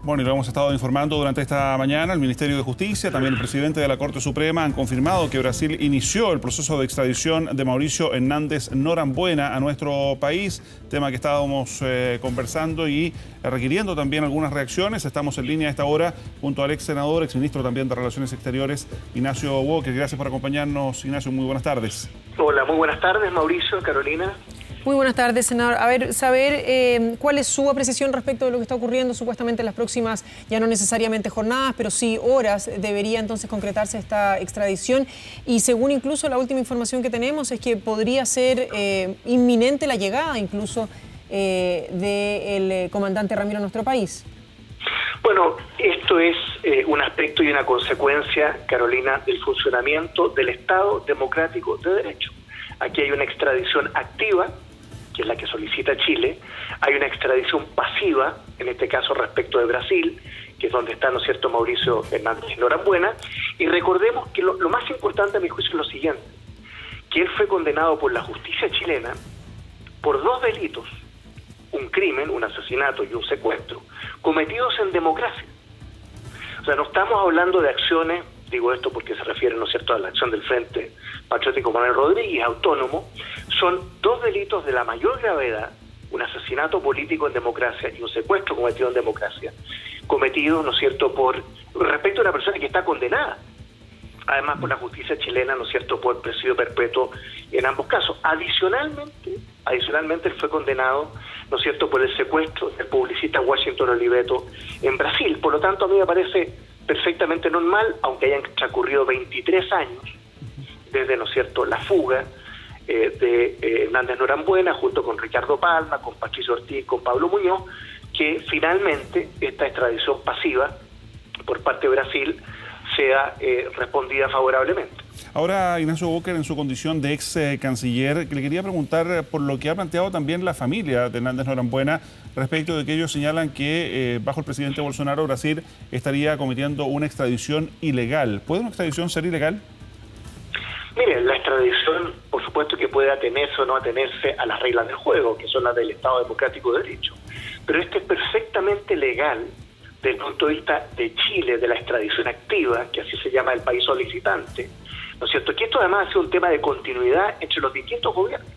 Bueno, y lo hemos estado informando durante esta mañana. El Ministerio de Justicia, también el presidente de la Corte Suprema han confirmado que Brasil inició el proceso de extradición de Mauricio Hernández Norambuena a nuestro país, tema que estábamos conversando y requiriendo también algunas reacciones. Estamos en línea a esta hora junto al ex senador, ex ministro también de Relaciones Exteriores, Ignacio Walker. Gracias por acompañarnos, Ignacio. Muy buenas tardes. Hola, muy buenas tardes, Mauricio, Carolina. Muy buenas tardes, senador. A ver, saber cuál es su apreciación respecto de lo que está ocurriendo supuestamente en las próximas, ya no necesariamente jornadas, pero sí horas, debería entonces concretarse esta extradición. Y según incluso la última información que tenemos es que podría ser inminente la llegada incluso del comandante Ramiro a nuestro país. Bueno, esto es un aspecto y una consecuencia, Carolina, del funcionamiento del Estado democrático de derecho. Aquí hay una extradición activa, que es la que solicita Chile. Hay una extradición pasiva, en este caso respecto de Brasil, que es donde está, ¿no es cierto?, Mauricio Hernández Norambuena. Y recordemos que lo más importante a mi juicio es lo siguiente, que él fue condenado por la justicia chilena por 2 delitos, un crimen, un asesinato y un secuestro, cometidos en democracia. O sea, no estamos hablando de acciones, digo esto porque se refiere, ¿no es cierto?, a la acción del Frente Patriótico Manuel Rodríguez, autónomo. Son 2 delitos de la mayor gravedad, un asesinato político en democracia y un secuestro cometido en democracia, cometido, ¿no es cierto?, respecto a una persona que está condenada, además por la justicia chilena, ¿no es cierto?, por presidio perpetuo en ambos casos. Adicionalmente él fue condenado, ¿no es cierto?, por el secuestro del publicista Washington Oliveto en Brasil. Por lo tanto, a mí me parece perfectamente normal, aunque hayan transcurrido 23 años desde, ¿no es cierto?, la fuga de Hernández Norambuena, junto con Ricardo Palma, con Patricio Ortiz, con Pablo Muñoz, que finalmente esta extradición pasiva por parte de Brasil sea respondida favorablemente. Ahora, Ignacio Walker, en su condición de ex canciller, le quería preguntar por lo que ha planteado también la familia de Hernández Norambuena respecto de que ellos señalan que bajo el presidente Bolsonaro Brasil estaría cometiendo una extradición ilegal. ¿Puede una extradición ser ilegal? Mire, la extradición, por supuesto que puede atenerse o no atenerse a las reglas del juego, que son las del Estado Democrático de Derecho. Pero esto es perfectamente legal desde el punto de vista de Chile, de la extradición activa, que así se llama el país solicitante, ¿no es cierto? Que esto además ha sido un tema de continuidad entre los distintos gobiernos,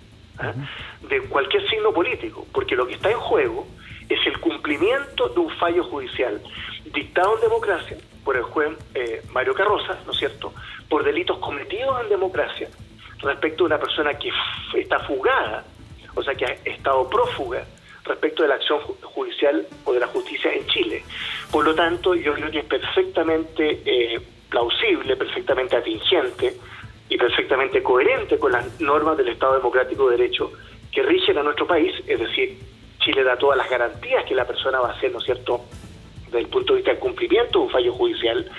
de cualquier signo político, porque lo que está en juego es el cumplimiento de un fallo judicial dictado en democracia por el juez Mario Carroza, ¿no es cierto?, por delitos cometidos en democracia respecto a una persona que está fugada, o sea, que ha estado prófuga respecto de la acción judicial o de la justicia en Chile. Por lo tanto, yo creo que es perfectamente plausible, perfectamente atingente y perfectamente coherente con las normas del Estado Democrático de Derecho que rigen a nuestro país. Es decir, Chile da todas las garantías que la persona va a hacer, ¿no es cierto?, desde el punto de vista del cumplimiento de un fallo judicial,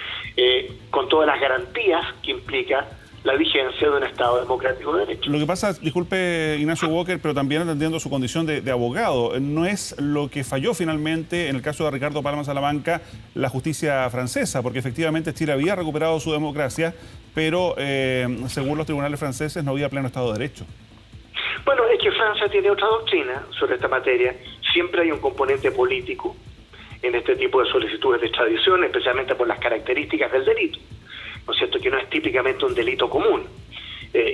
con todas las garantías que implica la vigencia de un Estado democrático de derecho. Lo que pasa, disculpe Ignacio Walker, pero también entendiendo su condición de abogado, no es lo que falló finalmente en el caso de Ricardo Palma Salamanca la justicia francesa, porque efectivamente Chile había recuperado su democracia, pero según los tribunales franceses no había pleno Estado de Derecho. Bueno, es que Francia tiene otra doctrina sobre esta materia. Siempre hay un componente político en este tipo de solicitudes de extradición, especialmente por las características del delito, ¿no es cierto?, que no es típicamente un delito común.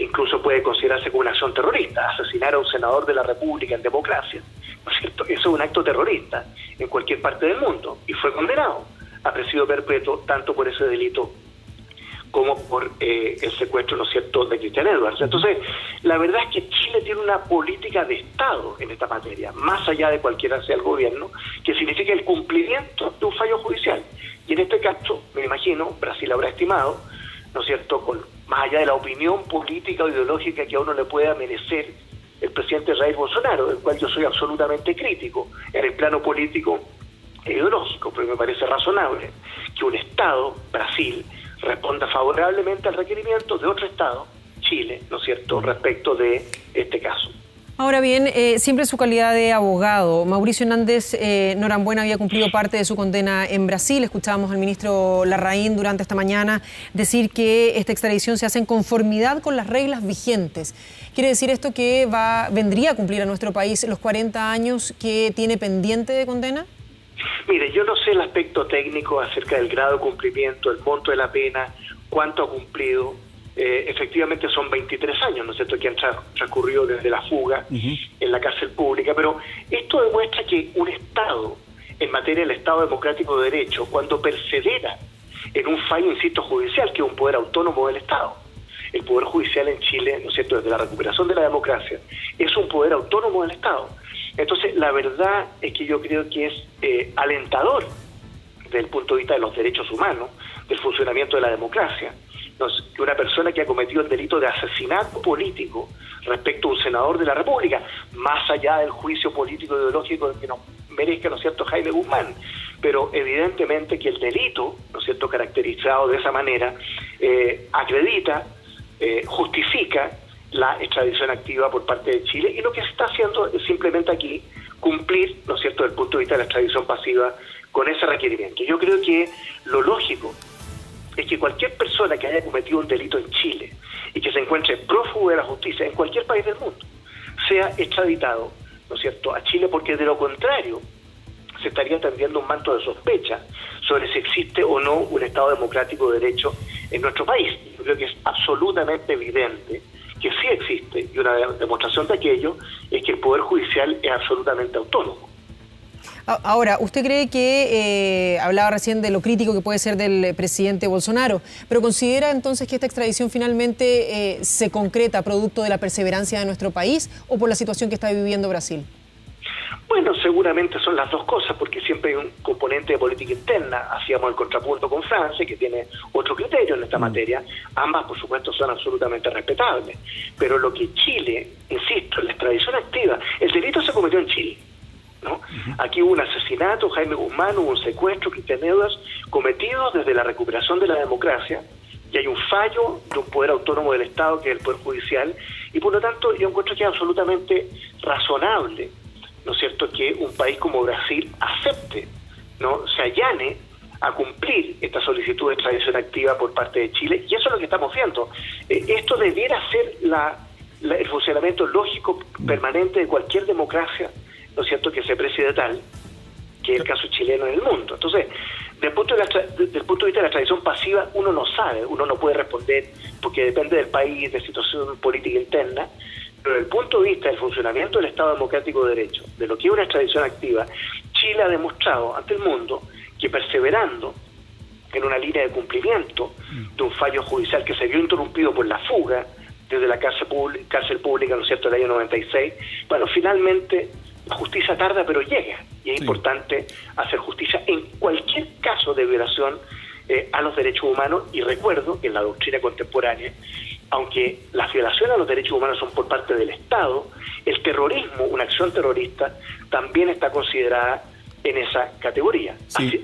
Incluso puede considerarse como una acción terrorista. Asesinar a un senador de la República en democracia, ¿no es cierto?, eso es un acto terrorista en cualquier parte del mundo, y fue condenado a presidio perpetuo tanto por ese delito como por el secuestro, ¿no es cierto?, de Christian Edwards. Entonces, la verdad es que Chile tiene una política de Estado en esta materia, más allá de cualquiera sea el gobierno, que significa el cumplimiento de un fallo judicial. Y en este caso, me imagino, Brasil habrá estimado, ¿no es cierto?, más allá de la opinión política o ideológica que a uno le pueda merecer el presidente Jair Bolsonaro, del cual yo soy absolutamente crítico en el plano político e ideológico, pero me parece razonable que un Estado, Brasil, responda favorablemente al requerimiento de otro Estado, Chile, ¿no es cierto?, respecto de este caso. Ahora bien, siempre en su calidad de abogado, Mauricio Hernández Norambuena había cumplido parte de su condena en Brasil. Escuchábamos al ministro Larraín durante esta mañana decir que esta extradición se hace en conformidad con las reglas vigentes. ¿Quiere decir esto que vendría a cumplir a nuestro país los 40 años que tiene pendiente de condena? Mire, yo no sé el aspecto técnico acerca del grado de cumplimiento, el monto de la pena, cuánto ha cumplido. Efectivamente son 23 años, ¿no es cierto?, que han transcurrido desde la fuga en la cárcel pública, pero esto demuestra que un Estado, en materia del Estado democrático de derecho, cuando persevera en un fallo, insisto, judicial, que es un poder autónomo del Estado. El Poder Judicial en Chile, ¿no es cierto?, desde la recuperación de la democracia, es un poder autónomo del Estado. Entonces, la verdad es que yo creo que es alentador desde el punto de vista de los derechos humanos, del funcionamiento de la democracia, que una persona que ha cometido el delito de asesinato político respecto a un senador de la República, más allá del juicio político ideológico que nos merezca, ¿no es cierto?, Jaime Guzmán, pero evidentemente que el delito, ¿no es cierto?, caracterizado de esa manera, acredita, justifica la extradición activa por parte de Chile, y lo que se está haciendo es simplemente aquí cumplir, ¿no es cierto?, desde el punto de vista de la extradición pasiva con ese requerimiento. Yo creo que lo lógico es que cualquier persona que haya cometido un delito en Chile y que se encuentre prófugo de la justicia en cualquier país del mundo sea extraditado, ¿no es cierto?, a Chile, porque de lo contrario se estaría tendiendo un manto de sospecha sobre si existe o no un Estado democrático de derecho en nuestro país. Yo creo que es absolutamente evidente que sí existe, y una demostración de aquello es que el Poder Judicial es absolutamente autónomo. Ahora, ¿usted cree que, hablaba recién de lo crítico que puede ser del presidente Bolsonaro, pero considera entonces que esta extradición finalmente se concreta producto de la perseverancia de nuestro país o por la situación que está viviendo Brasil? Bueno, seguramente son las dos cosas, porque siempre hay un componente de política interna. Hacíamos el contrapunto con Francia, que tiene otro criterio en esta materia. Ambas, por supuesto, son absolutamente respetables. Pero lo que Chile, insisto, la extradición activa, el delito se cometió en Chile, ¿no? Aquí hubo un asesinato, Jaime Guzmán, hubo un secuestro, Cristian Edwards, cometidos desde la recuperación de la democracia, y hay un fallo de un poder autónomo del Estado, que es el Poder Judicial, y por lo tanto yo encuentro que es absolutamente razonable, ¿no es cierto?, que un país como Brasil acepte, ¿no?, se allane a cumplir esta solicitud de extradición activa por parte de Chile, y eso es lo que estamos viendo. Esto debiera ser el funcionamiento lógico permanente de cualquier democracia, ¿no es cierto?, que se preside tal, que es el caso chileno en el mundo. Entonces, desde el punto de vista de la extradición pasiva, uno no sabe, uno no puede responder, porque depende del país, de situación política interna, pero desde el punto de vista del funcionamiento del Estado democrático de derecho, de lo que es una extradición activa, Chile ha demostrado ante el mundo que perseverando en una línea de cumplimiento de un fallo judicial que se vio interrumpido por la fuga desde la cárcel pública, ¿no es cierto?, del año 96, bueno, finalmente la justicia tarda pero llega, y es importante hacer justicia en cualquier caso de violación a los derechos humanos. Y recuerdo que en la doctrina contemporánea, aunque las violaciones a los derechos humanos son por parte del Estado, el terrorismo, una acción terrorista, también está considerada en esa categoría,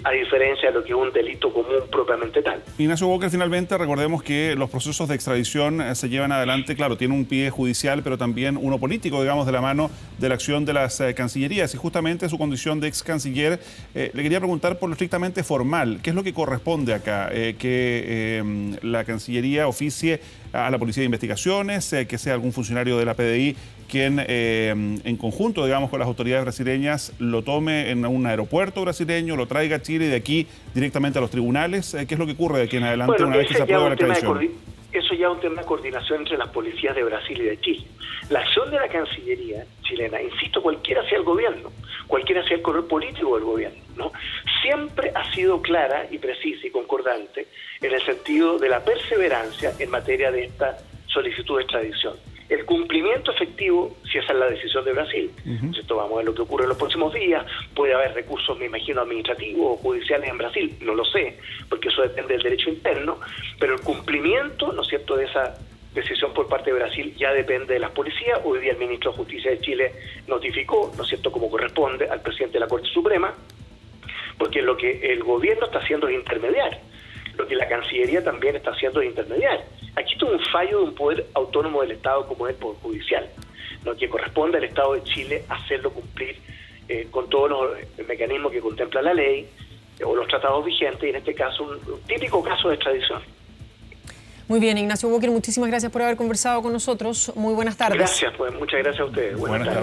a diferencia de lo que es un delito común propiamente tal. Ignacio Walker, finalmente recordemos que los procesos de extradición se llevan adelante, claro, tiene un pie judicial, pero también uno político, digamos, de la mano de la acción de las cancillerías, y justamente su condición de ex canciller, le quería preguntar por lo estrictamente formal, ¿qué es lo que corresponde acá? Que la Cancillería oficie a la Policía de Investigaciones, que sea algún funcionario de la PDI quien en conjunto, digamos, con las autoridades brasileñas lo tome en un aeropuerto brasileño, lo traiga a Chile y de aquí directamente a los tribunales. ¿Qué es lo que ocurre de aquí en adelante una vez que se aprueba la extradición? Eso ya es un tema de coordinación entre las policías de Brasil y de Chile. La acción de la Cancillería chilena, insisto, cualquiera sea el gobierno, cualquiera sea el color político del gobierno, ¿no?, siempre ha sido clara y precisa y concordante en el sentido de la perseverancia en materia de esta solicitud de extradición. El cumplimiento efectivo, si esa es la decisión de Brasil. Esto vamos a ver lo que ocurre en los próximos días. Puede haber recursos, me imagino, administrativos o judiciales en Brasil, no lo sé, porque eso depende del derecho interno, pero el cumplimiento, ¿no es cierto?, de esa decisión por parte de Brasil ya depende de las policías. Hoy día el ministro de Justicia de Chile notificó, ¿no es cierto?, como corresponde al presidente de la Corte Suprema, porque lo que el gobierno está haciendo es intermediar, lo que la Cancillería también está haciendo es intermediar. Aquí tuvo un fallo de un poder autónomo del Estado como es el Poder Judicial, lo que corresponde al Estado de Chile hacerlo cumplir con todos los mecanismos que contempla la ley o los tratados vigentes, y en este caso un típico caso de extradición. Muy bien, Ignacio Walker, muchísimas gracias por haber conversado con nosotros. Muy buenas tardes. Gracias, pues muchas gracias a ustedes. Buenas tardes.